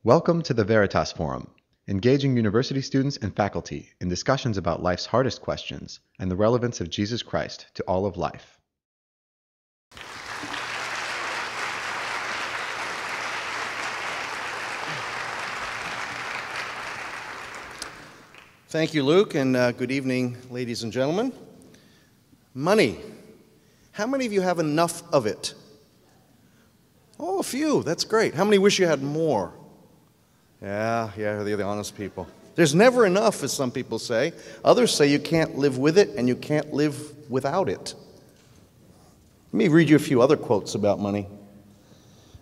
Welcome to the Veritas Forum, engaging university students and faculty in discussions about life's hardest questions and the relevance of Jesus Christ to all of life. Thank you, Luke, and good evening, ladies and gentlemen. Money. How many of you have enough of it? Oh, a few. That's great. How many wish you had more? Yeah, they're the honest people. There's never enough, as some people say. Others say you can't live with it and you can't live without it. Let me read you a few other quotes about money.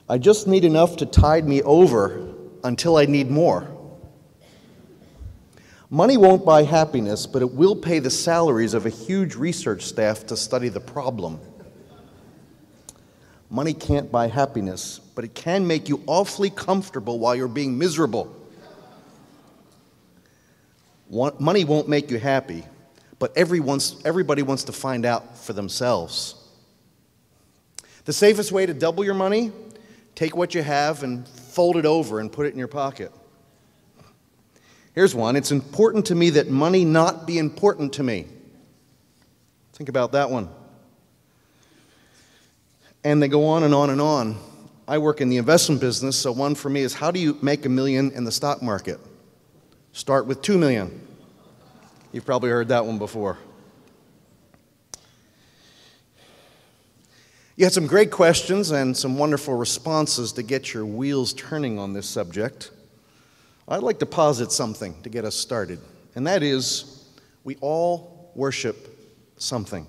I just need enough to tide me over until I need more. Money won't buy happiness, but it will pay the salaries of a huge research staff to study the problem. Money can't buy happiness, but it can make you awfully comfortable while you're being miserable. Money won't make you happy, but everybody wants to find out for themselves. The safest way to double your money, take what you have and fold it over and put it in your pocket. Here's one. It's important to me that money not be important to me. Think about that one. And they go on and on and on. I work in the investment business, so one for me is, how do you make $1 million in the stock market? Start with $2 million. You've probably heard that one before. You had some great questions and some wonderful responses to get your wheels turning on this subject. I'd like to posit something to get us started, and that is, we all worship something.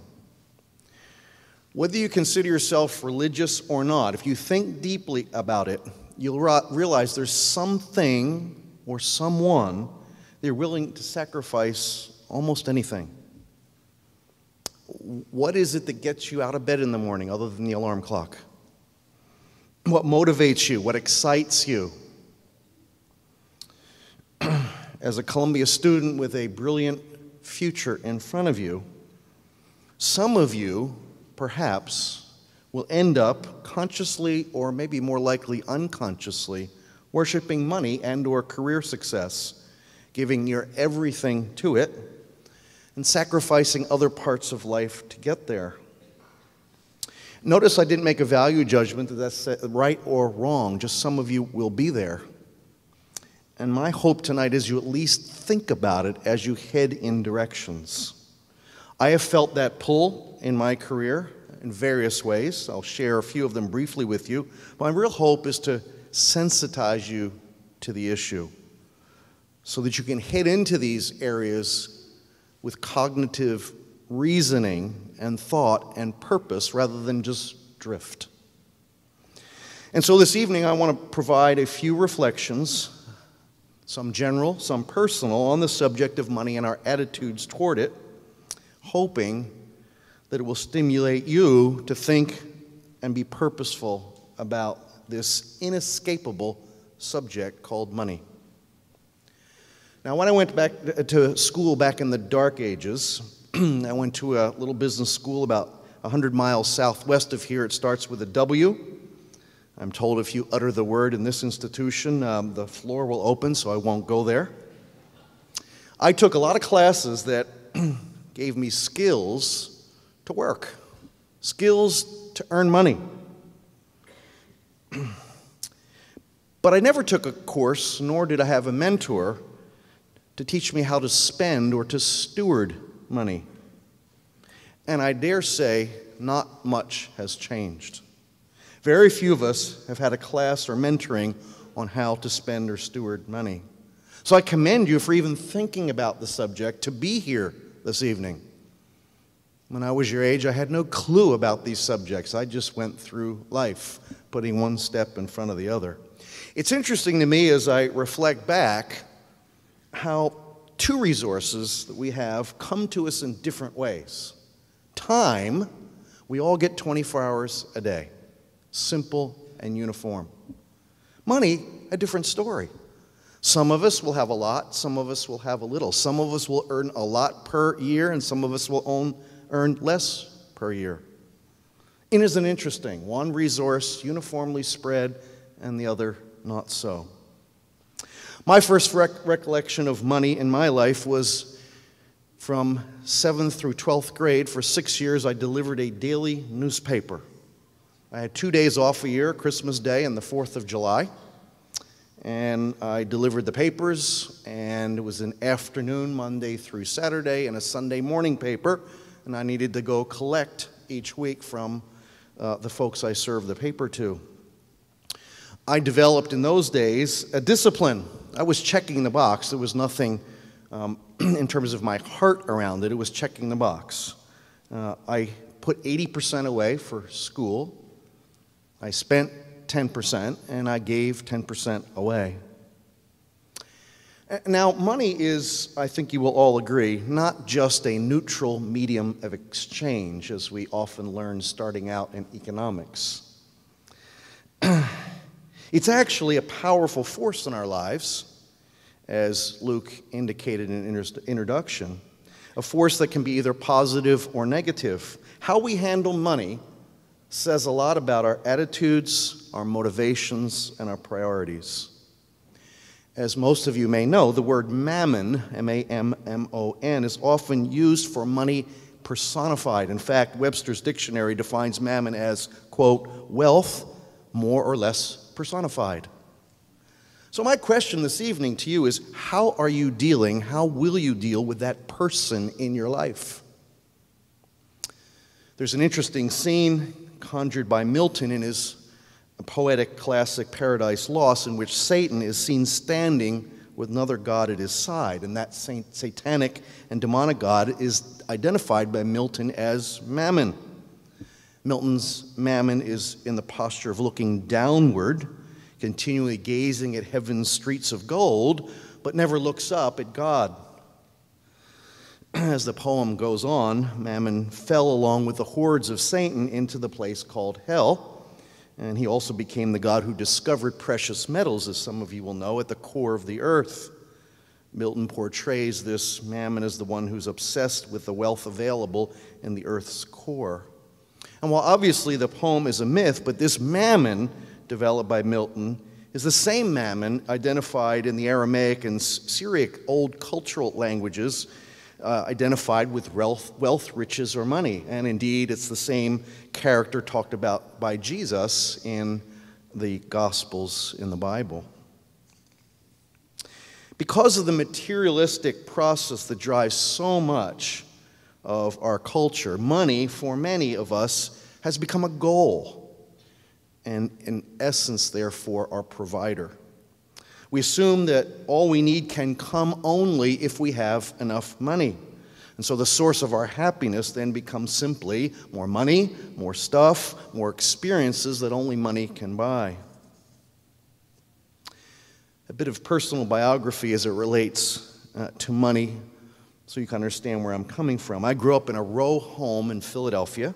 Whether you consider yourself religious or not, if you think deeply about it, you'll realize there's something or someone they're willing to sacrifice almost anything. What is it that gets you out of bed in the morning other than the alarm clock? What motivates you? What excites you? As a Columbia student with a brilliant future in front of you, some of you perhaps will end up consciously or maybe more likely unconsciously worshiping money and or career success, giving your everything to it and sacrificing other parts of life to get there. Notice I didn't make a value judgment that that's right or wrong, just some of you will be there. And my hope tonight is you at least think about it as you head in directions. I have felt that pull in my career in various ways. I'll share a few of them briefly with you. My real hope is to sensitize you to the issue so that you can head into these areas with cognitive reasoning and thought and purpose rather than just drift. And so this evening I want to provide a few reflections, some general, some personal, on the subject of money and our attitudes toward it, hoping that it will stimulate you to think and be purposeful about this inescapable subject called money. Now, when I went back to school back in the dark ages, I went to a little business school about 100 miles southwest of here. It starts with a W. I'm told if you utter the word in this institution, the floor will open, so I won't go there. I took a lot of classes that gave me skills to work, skills to earn money. But I never took a course, nor did I have a mentor to teach me how to spend or to steward money. And I dare say not much has changed. Very few of us have had a class or mentoring on how to spend or steward money. So I commend you for even thinking about the subject, to be here this evening. When I was your age, I had no clue about these subjects. I just went through life, putting one step in front of the other. It's interesting to me as I reflect back how two resources that we have come to us in different ways. Time, we all get 24 hours a day. Simple and uniform. Money, a different story. Some of us will have a lot, some of us will have a little. Some of us will earn a lot per year, and some of us will earn less per year. And isn't it interesting? One resource uniformly spread and the other not so. My first recollection of money in my life was from 7th through 12th grade. For 6 years, I delivered a daily newspaper. I had 2 days off a year, Christmas Day and the 4th of July. And I delivered the papers, and it was an afternoon, Monday through Saturday, and a Sunday morning paper. And I needed to go collect each week from the folks I served the paper to. I developed in those days a discipline. I was checking the box. There was nothing in terms of my heart around it. It was checking the box. I put 80% away for school. I spent 10%, and I gave 10% away. Now, money is, I think you will all agree, not just a neutral medium of exchange, as we often learn starting out in economics. It's actually a powerful force in our lives, as Luke indicated in introduction, a force that can be either positive or negative. How we handle money says a lot about our attitudes, our motivations, and our priorities. As most of you may know, the word mammon, M-A-M-M-O-N, is often used for money personified. In fact, Webster's dictionary defines mammon as, quote, wealth more or less personified. So my question this evening to you is, how are you dealing, how will you deal with that person in your life? There's an interesting scene conjured by Milton in his poetic classic Paradise Lost, in which Satan is seen standing with another god at his side, and that satanic and demonic god is identified by Milton as Mammon. Milton's Mammon is in the posture of looking downward, continually gazing at heaven's streets of gold, but never looks up at God. As the poem goes on, Mammon fell along with the hordes of Satan into the place called hell, and he also became the god who discovered precious metals, as some of you will know, at the core of the earth. Milton portrays this Mammon as the one who's obsessed with the wealth available in the earth's core. And while obviously the poem is a myth, but this Mammon developed by Milton is the same Mammon identified in the Aramaic and Syriac old cultural languages, identified with wealth, riches, or money. And indeed, it's the same character talked about by Jesus in the Gospels in the Bible. Because of the materialistic process that drives so much of our culture, money, for many of us, has become a goal, and in essence, therefore, our provider. We assume that all we need can come only if we have enough money. And so the source of our happiness then becomes simply more money, more stuff, more experiences that only money can buy. A bit of personal biography as it relates to money, so you can understand where I'm coming from. I grew up in a row home in Philadelphia.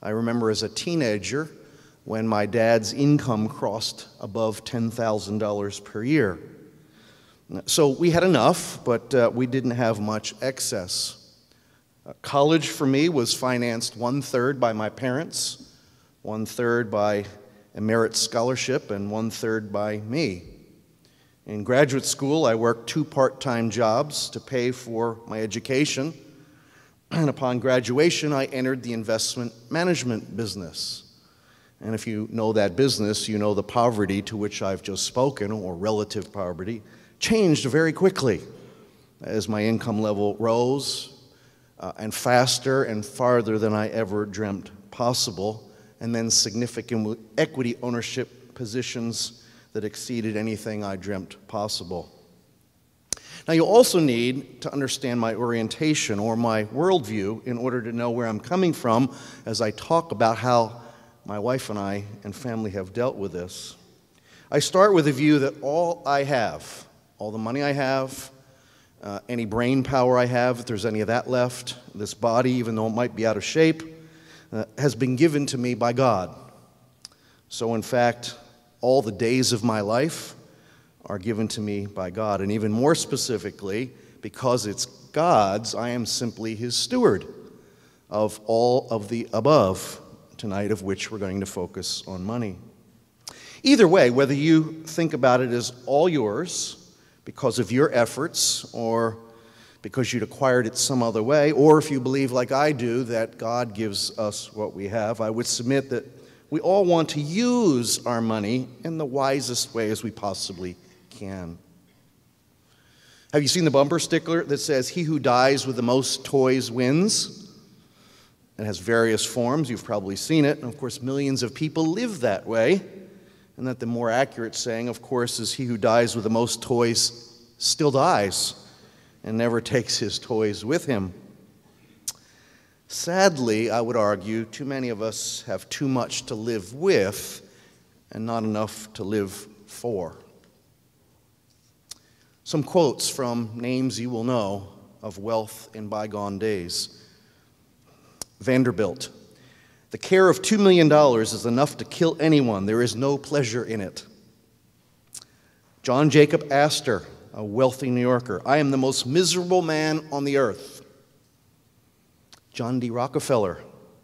I remember as a teenager when my dad's income crossed above $10,000 per year. So we had enough, but we didn't have much excess. College for me was financed 1/3 by my parents, 1/3 by a merit scholarship, and 1/3 by me. In graduate school, I worked 2 part-time jobs to pay for my education, and upon graduation, I entered the investment management business. And if you know that business, you know the poverty to which I've just spoken, or relative poverty, changed very quickly as my income level rose, and faster and farther than I ever dreamt possible, and then significant equity ownership positions that exceeded anything I dreamt possible. Now, you'll also need to understand my orientation or my worldview in order to know where I'm coming from as I talk about how my wife and I and family have dealt with this. I start with a view that all I have, all the money I have, any brain power I have, if there's any of that left, this body, even though it might be out of shape, has been given to me by God. So in fact, all the days of my life are given to me by God. And even more specifically, because it's God's, I am simply His steward of all of the above, tonight of which we're going to focus on money. Either way, whether you think about it as all yours because of your efforts or because you'd acquired it some other way, or if you believe, like I do, that God gives us what we have, I would submit that we all want to use our money in the wisest way as we possibly can. Have you seen the bumper sticker that says, "He who dies with the most toys wins"? It has various forms. You've probably seen it. And of course, millions of people live that way. And that the more accurate saying, of course, is he who dies with the most toys still dies and never takes his toys with him. Sadly, I would argue, too many of us have too much to live with and not enough to live for. Some quotes from names you will know of wealth in bygone days. Vanderbilt: "The care of $2 million is enough to kill anyone. There is no pleasure in it." John Jacob Astor, a wealthy New Yorker: "I am the most miserable man on the earth." John D. Rockefeller,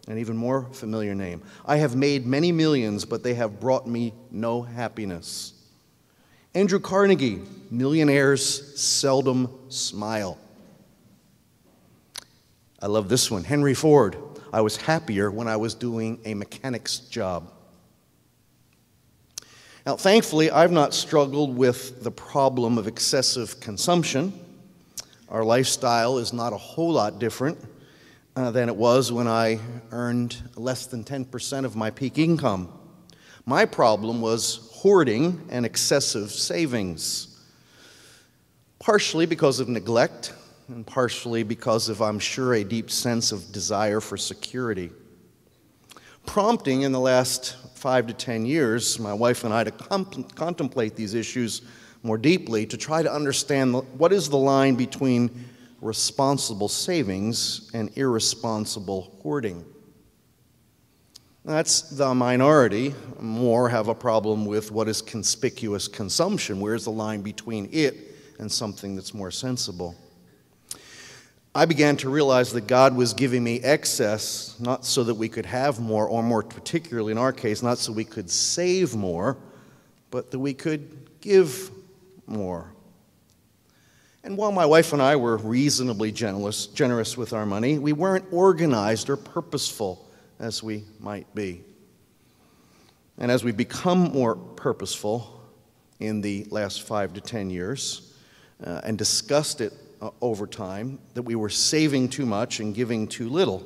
an even more familiar name: "I have made many millions, but they have brought me no happiness." Andrew Carnegie: "Millionaires seldom smile." I love this one. Henry Ford: "I was happier when I was doing a mechanic's job." Now, thankfully, I've not struggled with the problem of excessive consumption. Our lifestyle is not a whole lot different than it was when I earned less than 10% of my peak income. My problem was hoarding and excessive savings, partially because of neglect, and partially because of, I'm sure, a deep sense of desire for security. Prompting in the last 5 to 10 years, my wife and I to contemplate these issues more deeply, to try to understand what is the line between responsible savings and irresponsible hoarding. That's the minority. More have a problem with what is conspicuous consumption. Where's the line between it and something that's more sensible? I began to realize that God was giving me excess, not so that we could have more, or more particularly in our case, not so we could save more, but that we could give more. And while my wife and I were reasonably generous with our money, we weren't organized or purposeful as we might be. And as we become more purposeful in the last 5 to 10 years, and discussed it over time, that we were saving too much and giving too little.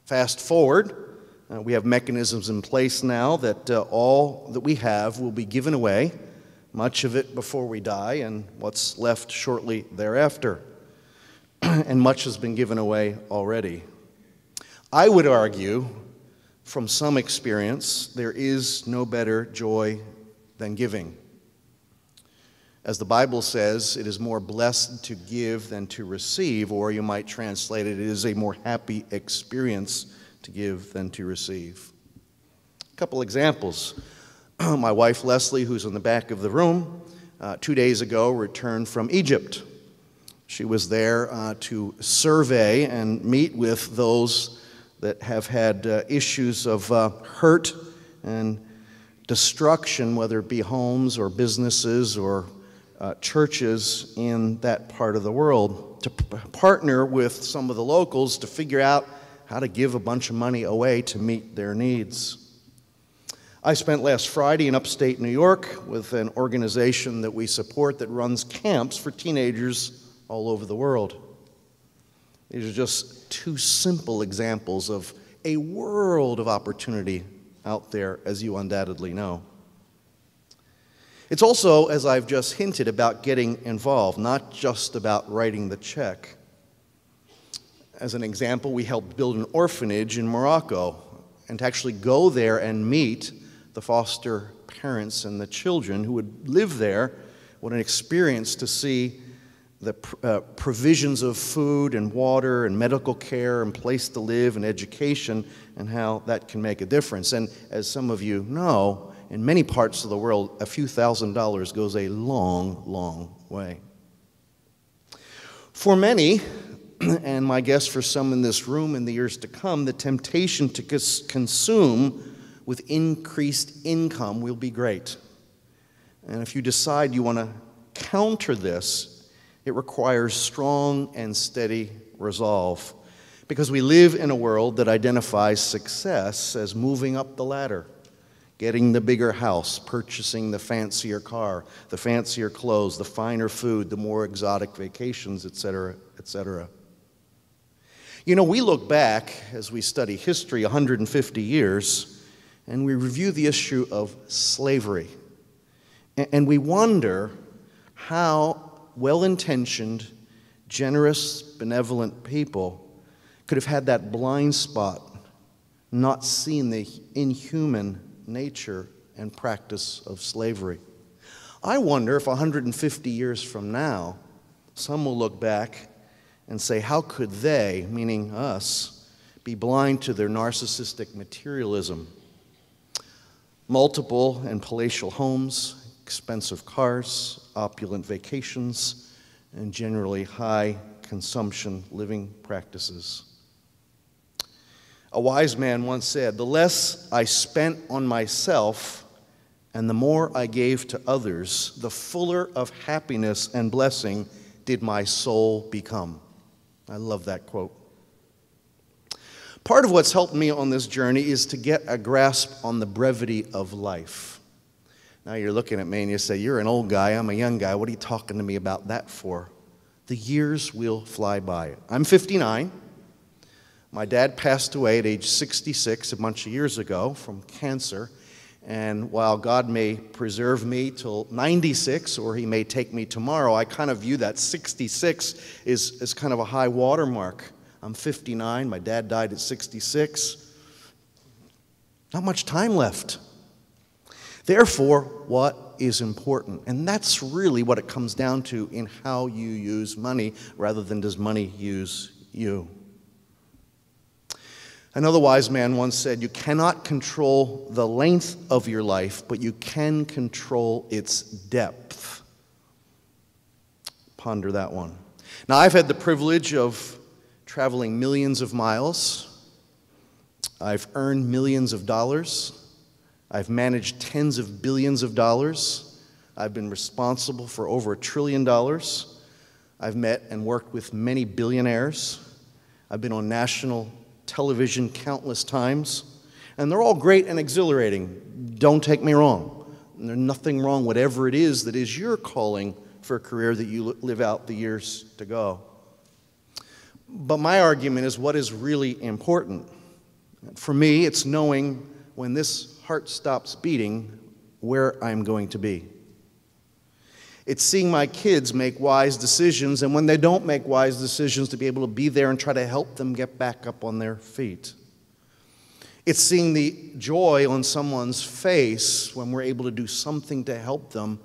Fast forward, we have mechanisms in place now that all that we have will be given away, much of it before we die and what's left shortly thereafter. And much has been given away already. I would argue, from some experience, there is no better joy than giving. As the Bible says, it is more blessed to give than to receive, or you might translate it, it is a more happy experience to give than to receive. A couple examples. My wife, Leslie, who's in the back of the room, 2 days ago returned from Egypt. She was there to survey and meet with those that have had issues of hurt and destruction, whether it be homes or businesses or churches in that part of the world, to partner with some of the locals to figure out how to give a bunch of money away to meet their needs. I spent last Friday in upstate New York with an organization that we support that runs camps for teenagers all over the world. These are just 2 simple examples of a world of opportunity out there, as you undoubtedly know. It's also, as I've just hinted, about getting involved, not just about writing the check. As an example, we helped build an orphanage in Morocco, and to actually go there and meet the foster parents and the children who would live there, what an experience to see the provisions of food and water and medical care and place to live and education, and how that can make a difference. And as some of you know, in many parts of the world, a few $1,000s goes a long, long way. For many, and my guess for some in this room in the years to come, the temptation to consume with increased income will be great. And if you decide you want to counter this, it requires strong and steady resolve, because we live in a world that identifies success as moving up the ladder, getting the bigger house, purchasing the fancier car, the fancier clothes, the finer food, the more exotic vacations, etc., etc. You know, we look back as we study history 150 years, and we review the issue of slavery. And we wonder how well-intentioned, generous, benevolent people could have had that blind spot, not seen the inhuman nature and practice of slavery. I wonder if 150 years from now, some will look back and say, how could they, meaning us, be blind to their narcissistic materialism? Multiple and palatial homes, expensive cars, opulent vacations, and generally high consumption living practices. A wise man once said, "The less I spent on myself and the more I gave to others, the fuller of happiness and blessing did my soul become." I love that quote. Part of what's helped me on this journey is to get a grasp on the brevity of life. Now you're looking at me and you say, "You're an old guy, I'm a young guy. What are you talking to me about that for?" The years will fly by. I'm 59. My dad passed away at age 66 a bunch of years ago from cancer. And while God may preserve me till 96, or he may take me tomorrow, I kind of view that 66 as kind of a high watermark. I'm 59. My dad died at 66. Not much time left. Therefore, what is important? And that's really what it comes down to in how you use money, rather than does money use you. Another wise man once said, "You cannot control the length of your life, but you can control its depth." Ponder that one. Now, I've had the privilege of traveling millions of miles. I've earned millions of dollars. I've managed tens of billions of dollars. I've been responsible for over $1 trillion. I've met and worked with many billionaires. I've been on national television countless times, and they're all great and exhilarating. Don't take me wrong. There's nothing wrong, whatever it is that is your calling for a career that you live out the years to go. But my argument is what is really important. For me, it's knowing when this heart stops beating where I'm going to be. It's seeing my kids make wise decisions, and when they don't make wise decisions, to be able to be there and try to help them get back up on their feet. It's seeing the joy on someone's face when we're able to do something to help them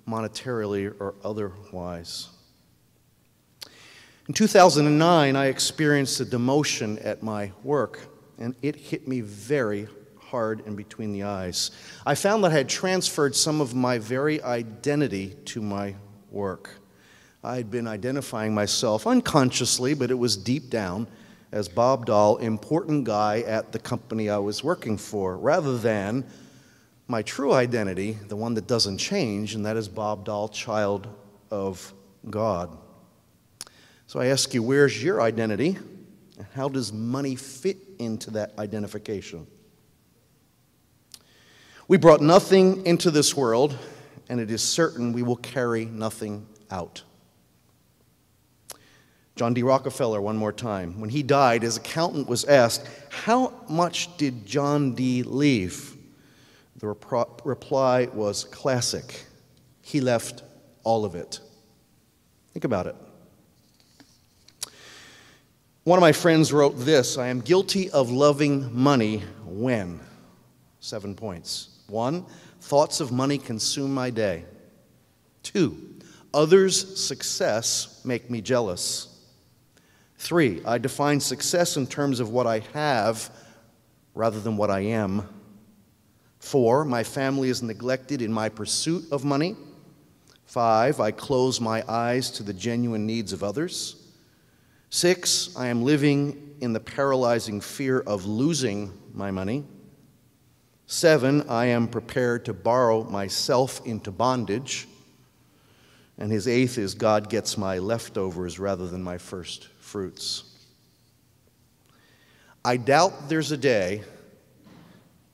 monetarily or otherwise. In 2009, I experienced a demotion at my work, and it hit me very hard in between the eyes. I found that I had transferred some of my very identity to my work. I had been identifying myself unconsciously, but it was deep down, as Bob Dahl, important guy at the company I was working for, rather than my true identity, the one that doesn't change, and that is Bob Dahl, child of God. So I ask you, where's your identity? And how does money fit into that identification? We brought nothing into this world, and it is certain we will carry nothing out. John D. Rockefeller, one more time. When he died, his accountant was asked, "How much did John D. leave?" The reply was classic. He left all of it. Think about it. One of my friends wrote this: "I am guilty of loving money when..." 7 points. 1, thoughts of money consume my day. 2, others' success make me jealous. 3, I define success in terms of what I have rather than what I am. 4, my family is neglected in my pursuit of money. 5, I close my eyes to the genuine needs of others. 6, I am living in the paralyzing fear of losing my money. 7, I am prepared to borrow myself into bondage. And his eighth is God gets my leftovers rather than my first fruits. I doubt there's a day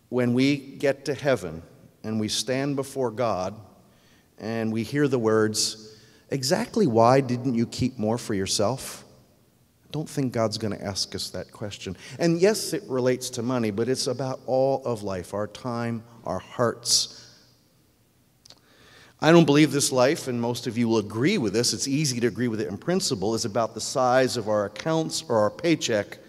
when we get to heaven and we stand before God and we hear the words, exactly why didn't you keep more for yourself? I don't think God's going to ask us that question. And yes, it relates to money, but it's about all of life, our time, our hearts. I don't believe this life, and most of you will agree with this, it's easy to agree with it in principle, is about the size of our accounts or our paycheck.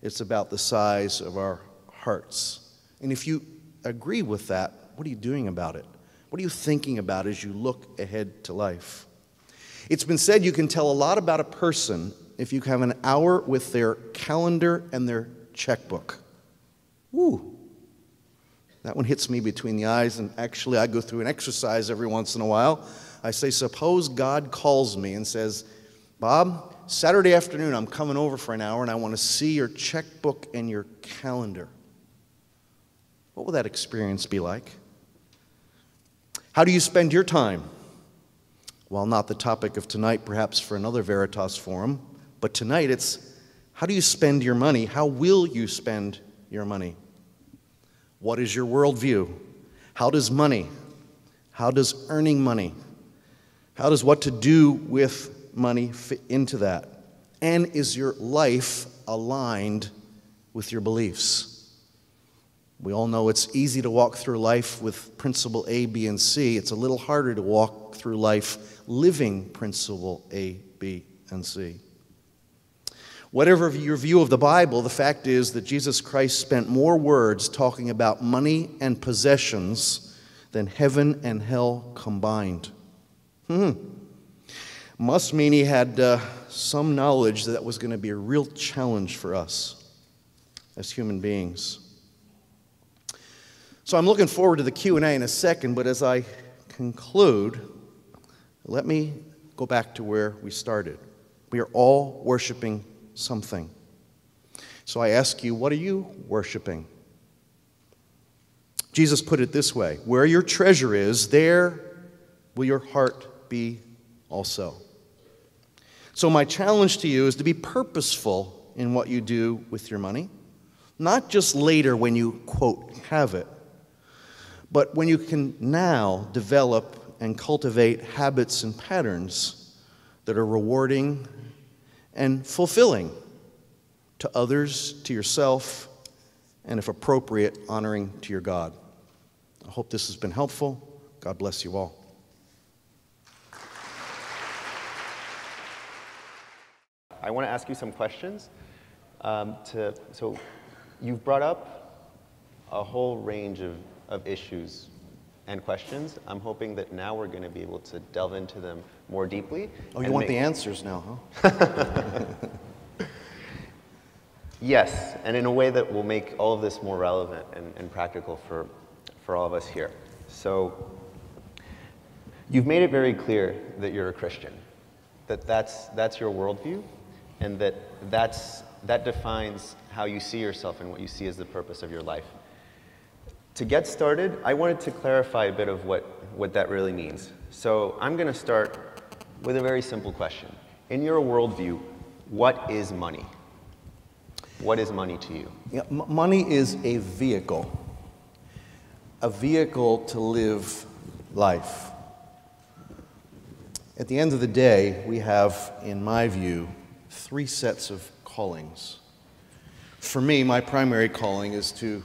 It's about the size of our hearts. And if you agree with that, what are you doing about it? What are you thinking about as you look ahead to life? It's been said you can tell a lot about a person if you have an hour with their calendar and their checkbook. Ooh, that one hits me between the eyes, and actually I go through an exercise every once in a while. I say, suppose God calls me and says, Bob, Saturday afternoon I'm coming over for an hour and I want to see your checkbook and your calendar. What will that experience be like? How do you spend your time? While not the topic of tonight, perhaps for another Veritas forum, but tonight it's, how do you spend your money? How will you spend your money? What is your worldview? How does money, how does earning money, how does what to do with money fit into that? And is your life aligned with your beliefs? We all know it's easy to walk through life with principle A, B, and C. It's a little harder to walk through life living principle A, B, and C. Whatever your view of the Bible, the fact is that Jesus Christ spent more words talking about money and possessions than heaven and hell combined. Must mean he had some knowledge that was going to be a real challenge for us as human beings. So I'm looking forward to the Q&A in a second, but as I conclude, let me go back to where we started. We are all worshiping something. So I ask you, what are you worshiping? Jesus put it this way, where your treasure is, there will your heart be also. So my challenge to you is to be purposeful in what you do with your money, not just later when you, quote, have it, but when you can now develop and cultivate habits and patterns that are rewarding and fulfilling to others, to yourself, and if appropriate, honoring to your God. I hope this has been helpful. God bless you all. I want to ask you some questions. So you've brought up a whole range of issues and questions. I'm hoping that now we're going to be able to delve into them more deeply. Oh, you want the answers now, huh? Yes, and in a way that will make all of this more relevant and practical for all of us here. So you've made it very clear that you're a Christian, that's your worldview, and that defines how you see yourself and what you see as the purpose of your life. To get started, I wanted to clarify a bit of what that really means. So I'm going to start with a very simple question. In your worldview, what is money? What is money to you? Yeah, money is a vehicle to live life. At the end of the day, we have, in my view, three sets of callings. For me, my primary calling is to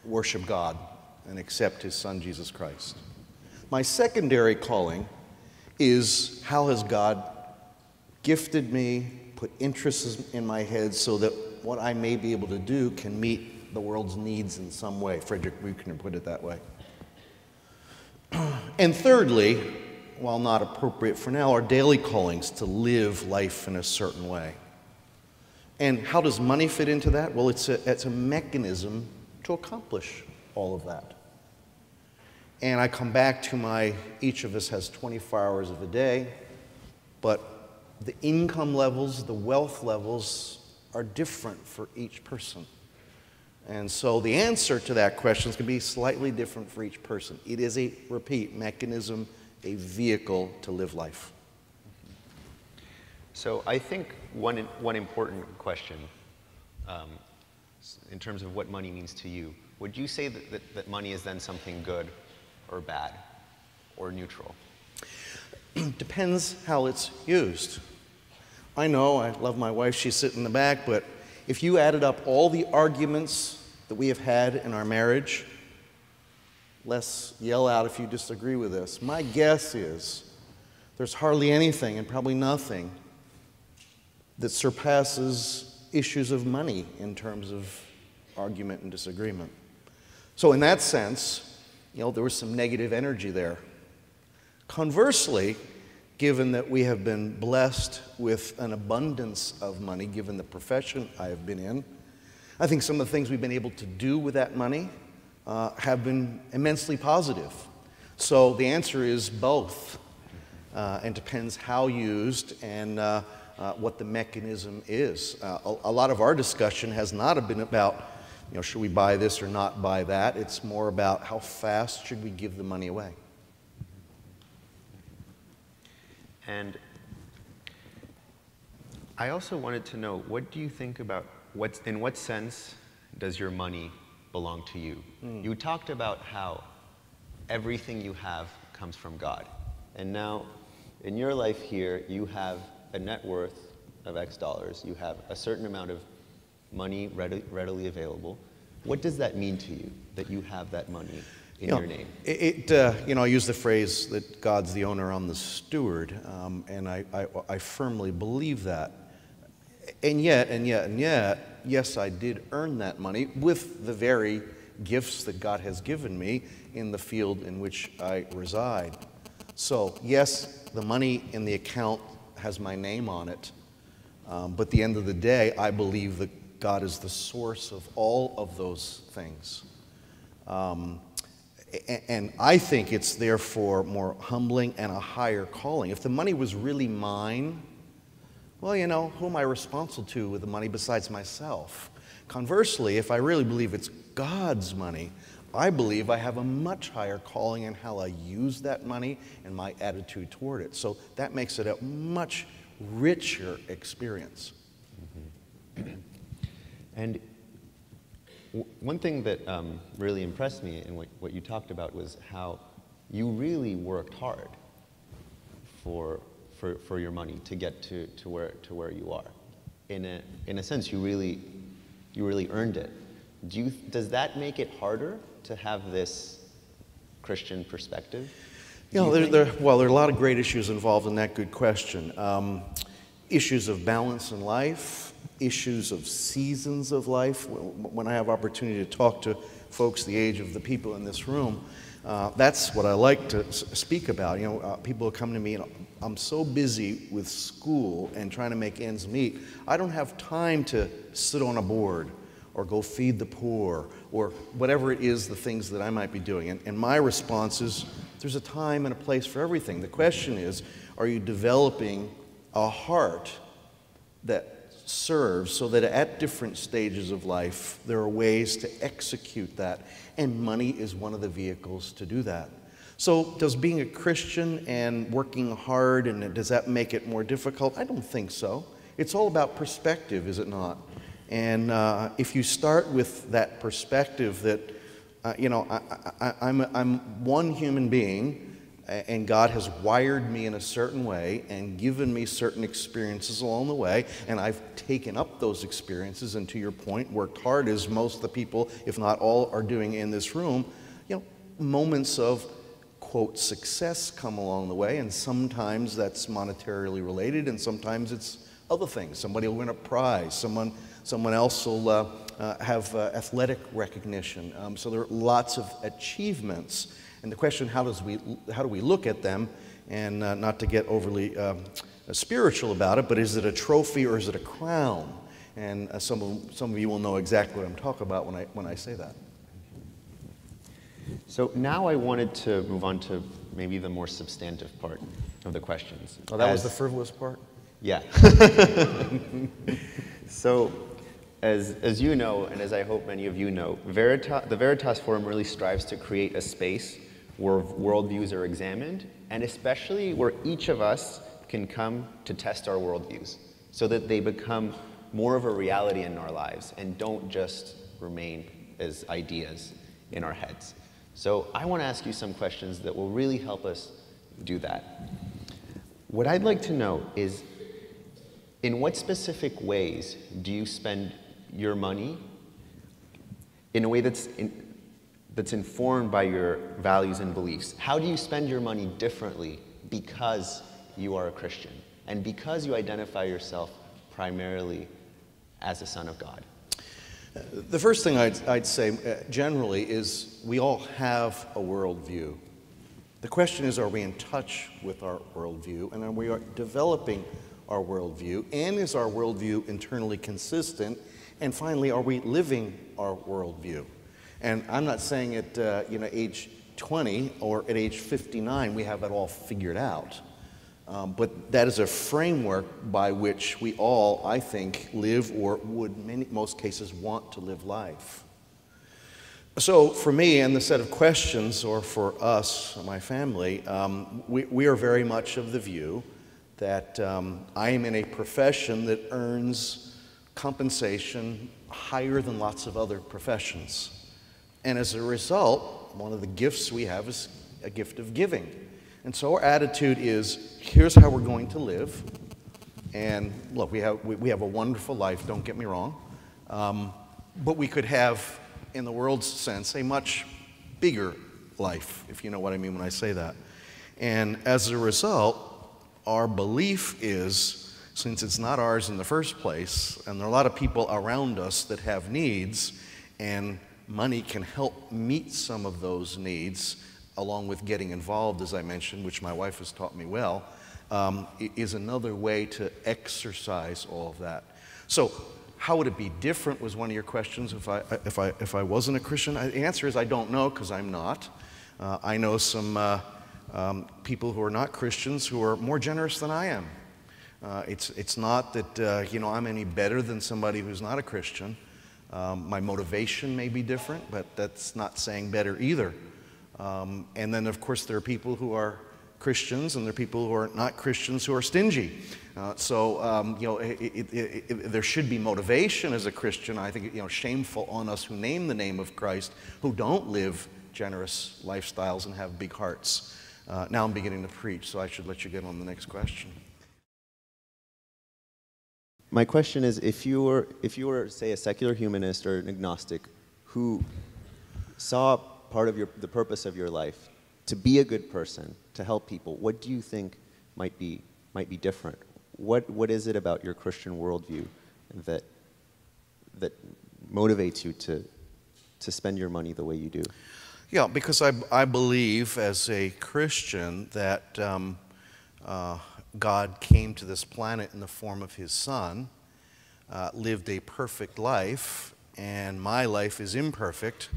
worship God and accept His Son, Jesus Christ. My secondary calling is how has God gifted me, put interests in my head so that what I may be able to do can meet the world's needs in some way. Frederick Buechner put it that way. And thirdly, while not appropriate for now, are daily callings to live life in a certain way. And how does money fit into that? Well, it's a mechanism to accomplish all of that. And I come back to each of us has 24 hours of a day, but the income levels, the wealth levels are different for each person. And so the answer to that question is going to be slightly different for each person. It is a, repeat, mechanism a vehicle to live life. So I think one important question in terms of what money means to you, would you say that money is then something good or bad or neutral? Depends how it's used. I know, I love my wife, she's sitting in the back, but if you added up all the arguments that we have had in our marriage, let's yell out if you disagree with this. My guess is there's hardly anything and probably nothing that surpasses issues of money in terms of argument and disagreement. So in that sense, there was some negative energy there. Conversely, given that we have been blessed with an abundance of money, given the profession I have been in, I think some of the things we've been able to do with that money have been immensely positive. So the answer is both, and depends how used and what the mechanism is. A lot of our discussion has not been about, should we buy this or not buy that? It's more about how fast should we give the money away. And I also wanted to know, what do you think about in what sense does your money belong to you? You talked about how everything you have comes from God. And now, in your life here, you have a net worth of X dollars. You have a certain amount of money readily available. What does that mean to you, that you have that money in your name? I use the phrase that God's the owner, I'm the steward, and I firmly believe that. And yet, yes, I did earn that money with the very gifts that God has given me in the field in which I reside. So, yes, the money in the account has my name on it, but at the end of the day, I believe that God is the source of all of those things. And I think it's therefore more humbling and a higher calling. If the money was really mine, well, who am I responsible to with the money besides myself? Conversely, if I really believe it's God's money, I believe I have a much higher calling in how I use that money and my attitude toward it. So that makes it a much richer experience. Mm-hmm. And one thing that really impressed me in what you talked about was how you really worked hard for your money to get to where you are. In a sense, you really earned it. Does that make it harder to have this Christian perspective? There are a lot of great issues involved in that. Good question. Issues of balance in life, issues of seasons of life. When I have opportunity to talk to folks the age of the people in this room, that's what I like to speak about. People come to me and I'm so busy with school and trying to make ends meet, I don't have time to sit on a board or go feed the poor or whatever it is, the things that I might be doing. And my response is, there's a time and a place for everything. The question is, are you developing a heart that serves so that at different stages of life, there are ways to execute that. And money is one of the vehicles to do that. So does being a Christian and working hard, and does that make it more difficult? I don't think so. It's all about perspective, is it not? And if you start with that perspective that, I'm one human being, and God has wired me in a certain way and given me certain experiences along the way, and I've taken up those experiences, and to your point, worked hard, as most of the people, if not all, are doing in this room. Moments of, quote, success come along the way, and sometimes that's monetarily related, and sometimes it's other things. Somebody will win a prize, someone else will have athletic recognition. So there are lots of achievements. And the question, how do we look at them, and not to get overly spiritual about it, but is it a trophy or is it a crown? And some of you will know exactly what I'm talking about when I say that. So now I wanted to move on to maybe the more substantive part of the questions. Oh, that was the frivolous part? Yeah. So, as you know, and as I hope many of you know, the Veritas Forum really strives to create a space where worldviews are examined and especially where each of us can come to test our worldviews so that they become more of a reality in our lives and don't just remain as ideas in our heads. So I want to ask you some questions that will really help us do that. What I'd like to know is, in what specific ways do you spend your money in a way that's informed by your values and beliefs? How do you spend your money differently because you are a Christian and because you identify yourself primarily as a son of God? The first thing I'd say generally is we all have a worldview. The question is, are we in touch with our worldview, and are we developing our worldview, and is our worldview internally consistent, and finally, are we living our worldview? And I'm not saying at age 20 or at age 59 we have it all figured out. But that is a framework by which we all, I think, live or would in most cases want to live life. So for me and the set of questions, or for us, my family, we are very much of the view that I am in a profession that earns compensation higher than lots of other professions. And as a result, one of the gifts we have is a gift of giving. And so our attitude is, here's how we're going to live. And look, we have a wonderful life, don't get me wrong. But we could have, in the world's sense, a much bigger life, if you know what I mean when I say that. And as a result, our belief is, since it's not ours in the first place, and there are a lot of people around us that have needs, and money can help meet some of those needs, along with getting involved, as I mentioned, which my wife has taught me well, is another way to exercise all of that. So how would it be different was one of your questions if I wasn't a Christian? The answer is I don't know, because I'm not. I know some people who are not Christians who are more generous than I am. It's not that I'm any better than somebody who's not a Christian. My motivation may be different, but that's not saying better either. And then, of course, there are people who are Christians, and there are people who are not Christians who are stingy. There should be motivation as a Christian. I think shameful on us who name the name of Christ, who don't live generous lifestyles and have big hearts. Now I'm beginning to preach, so I should let you get on the next question. My question is, if you were, say, a secular humanist or an agnostic who saw part of the purpose of your life to be a good person, to help people, what do you think might be different? What is it about your Christian worldview that motivates you to spend your money the way you do? Yeah, because I believe as a Christian that God came to this planet in the form of His Son, lived a perfect life, and my life is imperfect,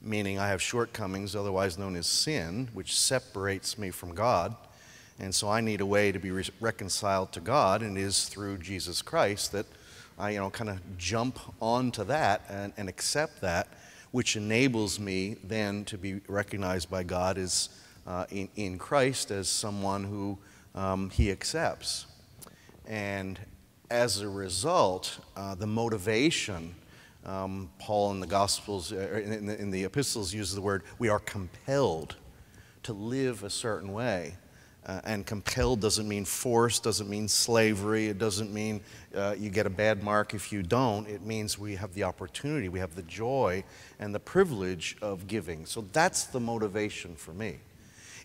meaning I have shortcomings, otherwise known as sin, which separates me from God. And so I need a way to be reconciled to God, and it is through Jesus Christ that I kind of jump onto that and accept that, which enables me then to be recognized by God as in Christ as someone who He accepts. And as a result, the motivation, Paul in the Gospels, in the epistles uses the word, we are compelled to live a certain way. And compelled doesn't mean forced, doesn't mean slavery, it doesn't mean you get a bad mark if you don't. It means we have the opportunity, we have the joy and the privilege of giving. So that's the motivation for me.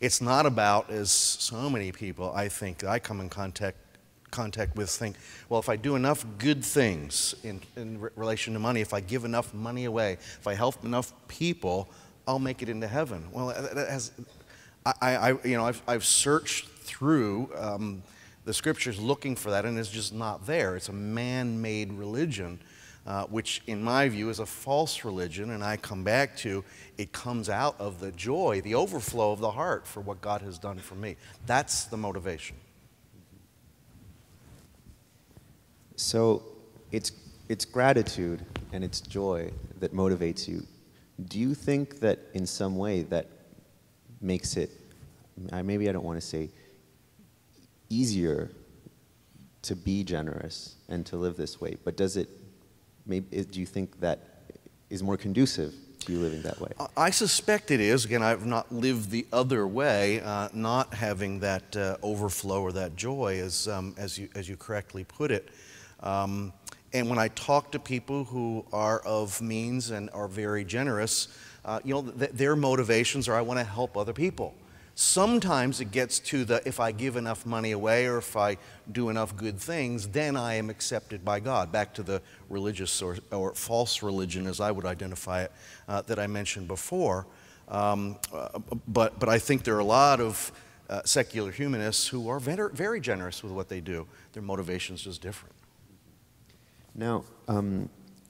It's not about, as so many people I think I come in contact with think, well, if I do enough good things in relation to money, if I give enough money away, if I help enough people, I'll make it into heaven. Well, that has, I've searched through the scriptures looking for that, and it's just not there. It's a man-made religion, which in my view is a false religion, and I come back to it comes out of the joy, the overflow of the heart for what God has done for me. That's the motivation. So it's gratitude and it's joy that motivates you. Do you think that in some way that makes it maybe I don't want to say easier to be generous and to live this way, but do you think that is more conducive to you living that way? I suspect it is. Again, I've not lived the other way, not having that overflow or that joy, as you correctly put it. And when I talk to people who are of means and are very generous, their motivations are, I want to help other people. Sometimes it gets to the, if I give enough money away or if I do enough good things, then I am accepted by God. Back to the religious or false religion, as I would identify it, that I mentioned before. But I think there are a lot of secular humanists who are very, very generous with what they do. Their motivation's just different. Now,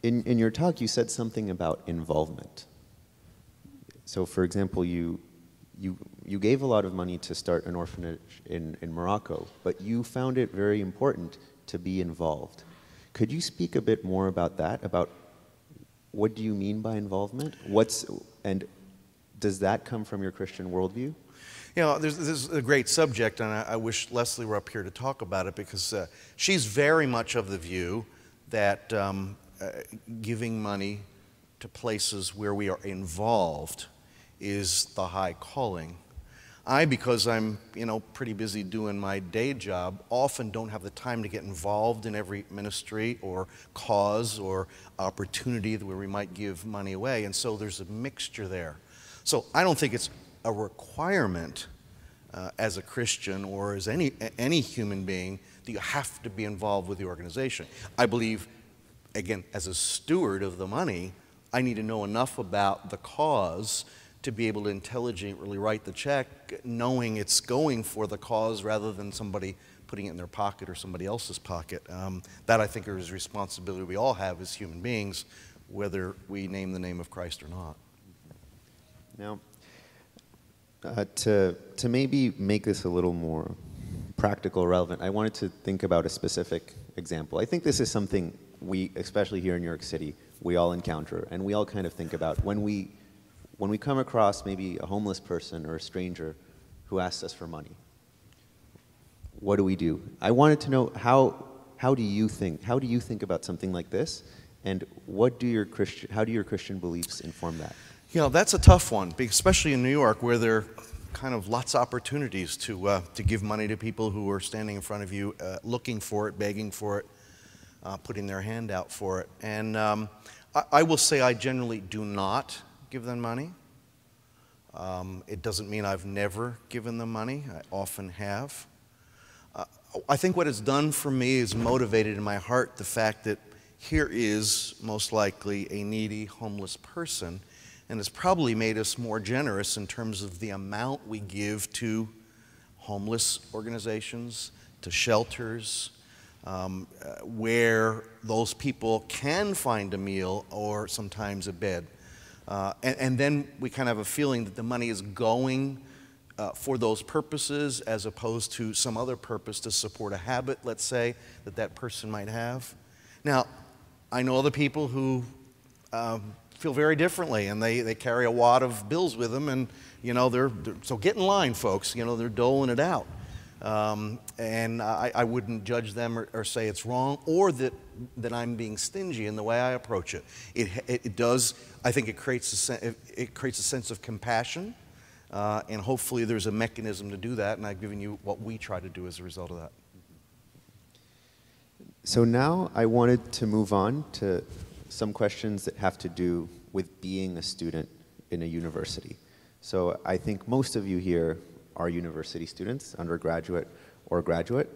in your talk, you said something about involvement. So, for example, you gave a lot of money to start an orphanage in Morocco, but you found it very important to be involved. Could you speak a bit more about that? About what do you mean by involvement? And does that come from your Christian worldview? This is a great subject, and I wish Leslie were up here to talk about it, because she's very much of the view that giving money to places where we are involved is the high calling. Because I'm pretty busy doing my day job, often don't have the time to get involved in every ministry or cause or opportunity where we might give money away, and so there's a mixture there. So I don't think it's a requirement as a Christian or as any human being that you have to be involved with the organization. I believe, again, as a steward of the money, I need to know enough about the cause to be able to intelligently write the check, knowing it's going for the cause rather than somebody putting it in their pocket or somebody else's pocket. That, I think, is a responsibility we all have as human beings, whether we name the name of Christ or not. Now, to maybe make this a little more practical, relevant, I wanted to think about a specific example. I think this is something we, especially here in New York City, we all encounter, and we all kind of think about when we come across maybe a homeless person or a stranger who asks us for money. What do we do? I wanted to know how do you think about something like this, and how do your Christian beliefs inform that? That's a tough one, especially in New York, where there are kind of lots of opportunities to give money to people who are standing in front of you, looking for it, begging for it, putting their hand out for it. And I will say I generally do not give them money. It doesn't mean I've never given them money. I often have. I think what it's done for me is motivated in my heart the fact that here is most likely a needy, homeless person, and it's probably made us more generous in terms of the amount we give to homeless organizations, to shelters, where those people can find a meal or sometimes a bed. And then we kind of have a feeling that the money is going for those purposes as opposed to some other purpose to support a habit, let's say, that person might have. Now, I know other people who feel very differently, and they carry a wad of bills with them, and so get in line, folks. They're doling it out. And I wouldn't judge them or say it's wrong, or that I'm being stingy in the way I approach it. It does. I think it creates a sense of compassion, and hopefully there's a mechanism to do that. And I've given you what we try to do as a result of that. So now I wanted to move on to some questions that have to do with being a student in a university. So I think most of you here are university students, undergraduate or graduate.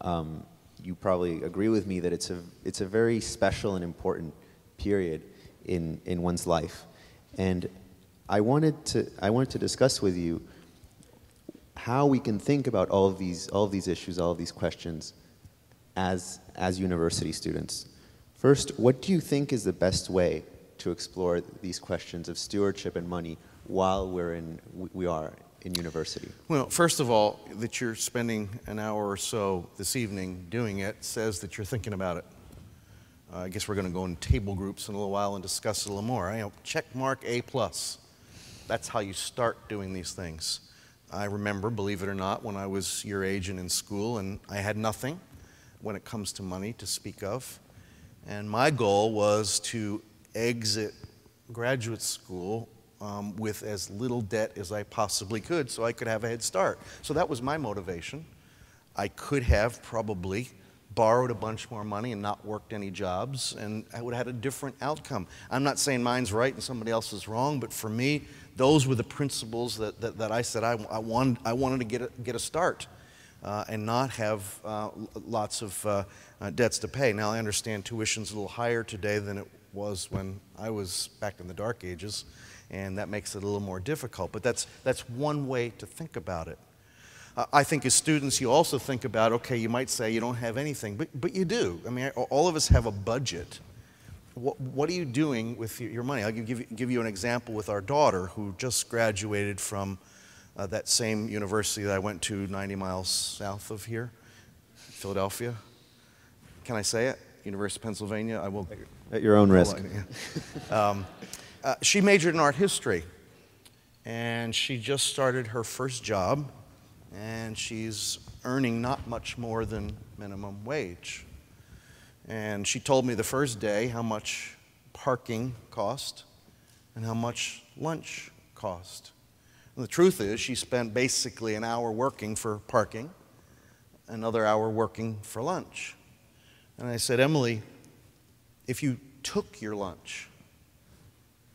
You probably agree with me that it's a very special and important period in one's life. And I wanted to discuss with you how we can think about all of these issues, all of these questions as university students. First, what do you think is the best way to explore these questions of stewardship and money while we are in university? Well, first of all, that you're spending an hour or so this evening doing it says that you're thinking about it. I guess we're going to go in table groups in a little while and discuss it a little more. Check mark A+. That's how you start doing these things. I remember, believe it or not, when I was your age and in school, and I had nothing when it comes to money to speak of. And my goal was to exit graduate school with as little debt as I possibly could so I could have a head start. So that was my motivation. I could have probably borrowed a bunch more money and not worked any jobs, and I would have had a different outcome. I'm not saying mine's right and somebody else is wrong, but for me, those were the principles that I said I wanted to get a start and not have lots of debts to pay. Now, I understand tuition's a little higher today than it was when I was back in the dark ages, and that makes it a little more difficult, but that's one way to think about it. I think as students, you also think about, okay, you might say you don't have anything, but you do. I mean, all of us have a budget. What are you doing with your money? I'll give you an example with our daughter who just graduated from that same university that I went to 90 miles south of here, Philadelphia. Can I say it? University of Pennsylvania. I will. At your own risk. She majored in art history, and she just started her first job, and she's earning not much more than minimum wage. And she told me the first day how much parking cost and how much lunch cost. And the truth is, she spent basically an hour working for parking, another hour working for lunch. And I said, Emily, if you took your lunch,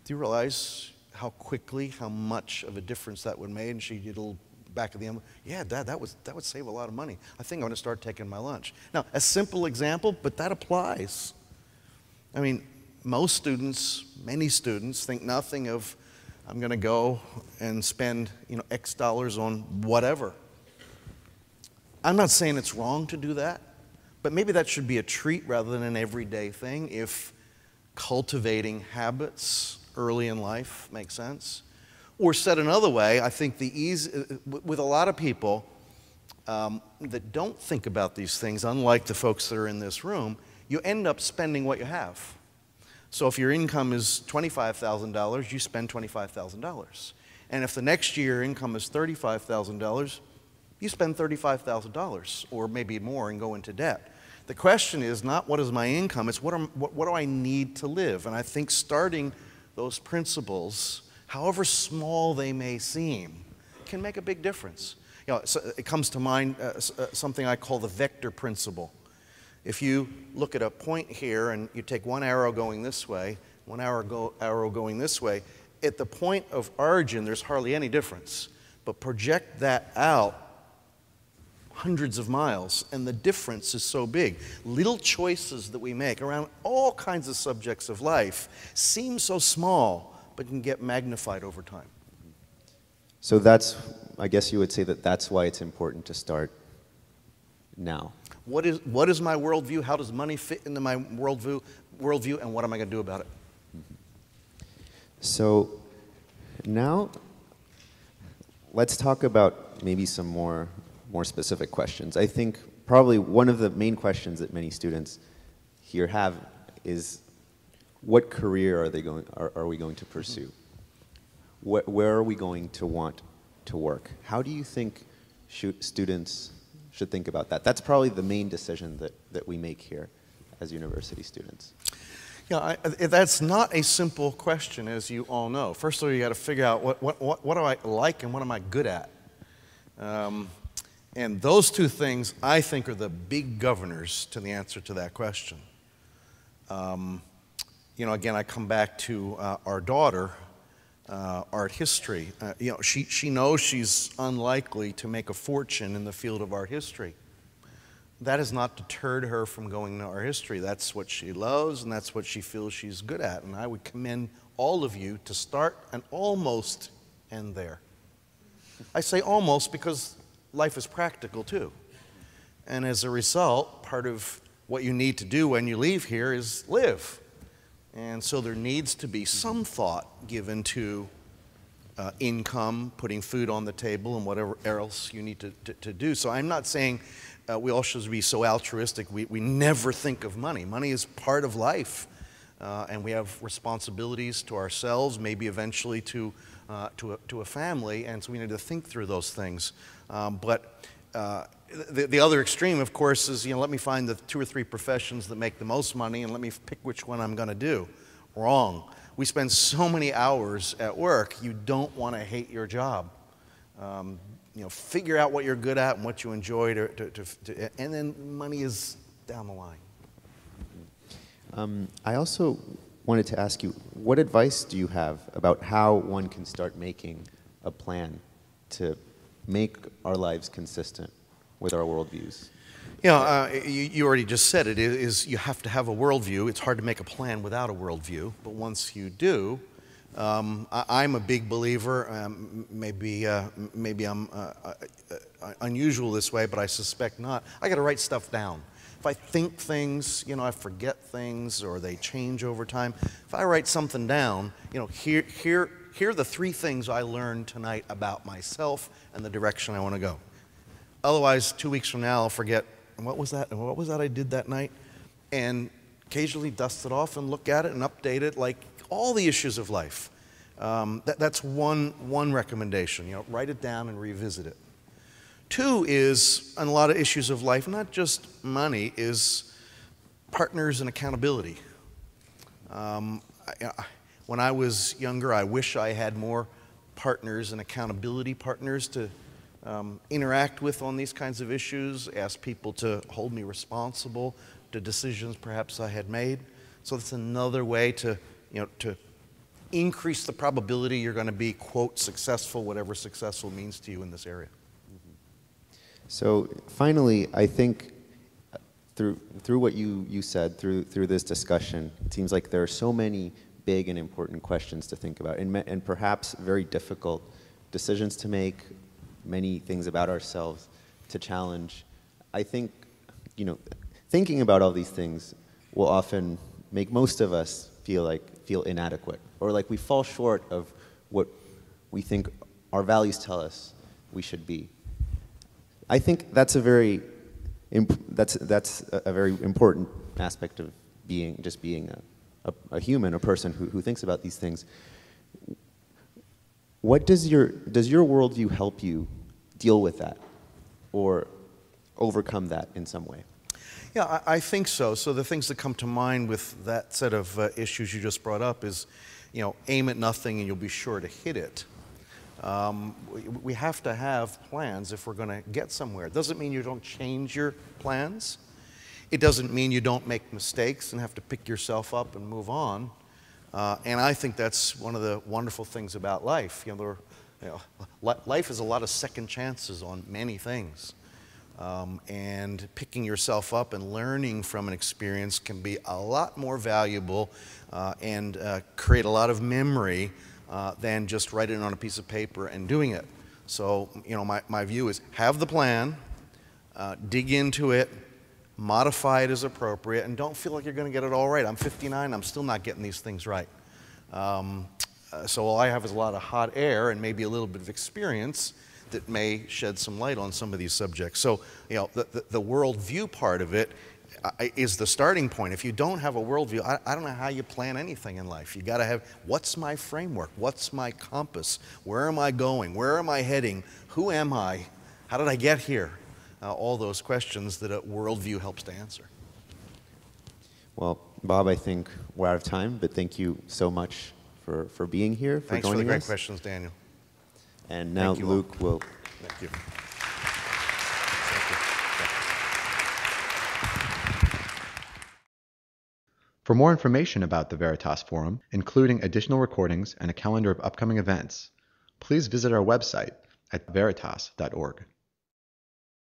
do you realize how quickly, how much of a difference that would make? And she did a little back of the envelope. Yeah, Dad, that would save a lot of money. I think I'm going to start taking my lunch. Now, a simple example, but that applies. I mean, most students, many students, think nothing of, I'm going to go and spend, X dollars on whatever. I'm not saying it's wrong to do that, but maybe that should be a treat rather than an everyday thing if cultivating habits early in life makes sense. Or said another way, I think with a lot of people that don't think about these things, unlike the folks that are in this room, you end up spending what you have. So if your income is $25,000, you spend $25,000. And if the next year your income is $35,000, you spend $35,000 or maybe more and go into debt. The question is not what is my income, it's what do I need to live? And I think starting those principles, however small they may seem, can make a big difference. So it comes to mind something I call the vector principle. If you look at a point here and you take one arrow going this way, one arrow going this way, at the point of origin there's hardly any difference. But project that out hundreds of miles and the difference is so big. Little choices that we make around all kinds of subjects of life seem so small, but can get magnified over time. So I guess you would say that's why it's important to start now. What is my worldview? How does money fit into my worldview? And what am I going to do about it? So now let's talk about maybe some more specific questions. I think probably one of the main questions that many students here have is, what career are we going to pursue? Where are we going to want to work? How do you think students should think about that? That's probably the main decision that we make here as university students. Yeah, that's not a simple question, as you all know. First of all, you got to figure out what do I like and what am I good at? And those two things, I think, are the big governors to the answer to that question. Again, I come back to our daughter, art history. She knows she's unlikely to make a fortune in the field of art history. That has not deterred her from going to art history. That's what she loves, and that's what she feels she's good at. And I would commend all of you to start and almost end there. I say almost because life is practical too. And as a result, part of what you need to do when you leave here is live. And so there needs to be some thought given to income, putting food on the table, and whatever else you need to do. So I'm not saying we all should be so altruistic we never think of money. Money is part of life, and we have responsibilities to ourselves, maybe eventually to to a family, and so we need to think through those things. But the other extreme, of course, is, let me find the 2 or 3 professions that make the most money and let me pick which one I'm going to do. Wrong. We spend so many hours at work, you don't want to hate your job. Figure out what you're good at and what you enjoy, and then money is down the line. I also wanted to ask you, what advice do you have about how one can start making a plan to make our lives consistent with our worldviews? You already just said it, is you have to have a worldview. It's hard to make a plan without a worldview, but once you do, I'm a big believer, maybe I'm unusual this way, but I suspect not. I got to write stuff down. If I think things, I forget things, or they change over time. If I write something down, here are the 3 things I learned tonight about myself and the direction I want to go. Otherwise, 2 weeks from now, I'll forget, what was that I did that night? And occasionally dust it off and look at it and update it, like all the issues of life. That's one recommendation. Write it down and revisit it. 2 is, on a lot of issues of life, not just money, is partners and accountability. When I was younger, I wish I had more partners and accountability partners to interact with on these kinds of issues, ask people to hold me responsible to decisions perhaps I had made. So that's another way to increase the probability you're going to be, quote, successful, whatever successful means to you in this area. So finally, I think through what you said, through this discussion, it seems like there are so many big and important questions to think about, and perhaps very difficult decisions to make, many things about ourselves to challenge. I think, thinking about all these things will often make most of us feel inadequate, or like we fall short of what we think our values tell us we should be. I think that's a very important aspect of being a human, a person who thinks about these things. What does your worldview help you deal with that, or overcome that in some way? Yeah, I think so. So the things that come to mind with that set of issues you just brought up is, aim at nothing and you'll be sure to hit it. We have to have plans if we're going to get somewhere. It doesn't mean you don't change your plans. It doesn't mean you don't make mistakes and have to pick yourself up and move on. And I think that's one of the wonderful things about life. Life is a lot of second chances on many things. And picking yourself up and learning from an experience can be a lot more valuable and create a lot of memory than just writing it on a piece of paper and doing it. So, my view is have the plan, dig into it, modify it as appropriate, and don't feel like you're going to get it all right. I'm 59, I'm still not getting these things right. So all I have is a lot of hot air and maybe a little bit of experience that may shed some light on some of these subjects. So, the worldview part of it is the starting point. If you don't have a worldview, I don't know how you plan anything in life. You got to have, what's my framework? What's my compass? Where am I going? Where am I heading? Who am I? How did I get here? All those questions that a worldview helps to answer. Well, Bob, I think we're out of time, but thank you so much for being here, for joining us. Thanks for the great questions, Daniel. And now Luke will... Thank you. For more information about the Veritas Forum, including additional recordings and a calendar of upcoming events, please visit our website at veritas.org.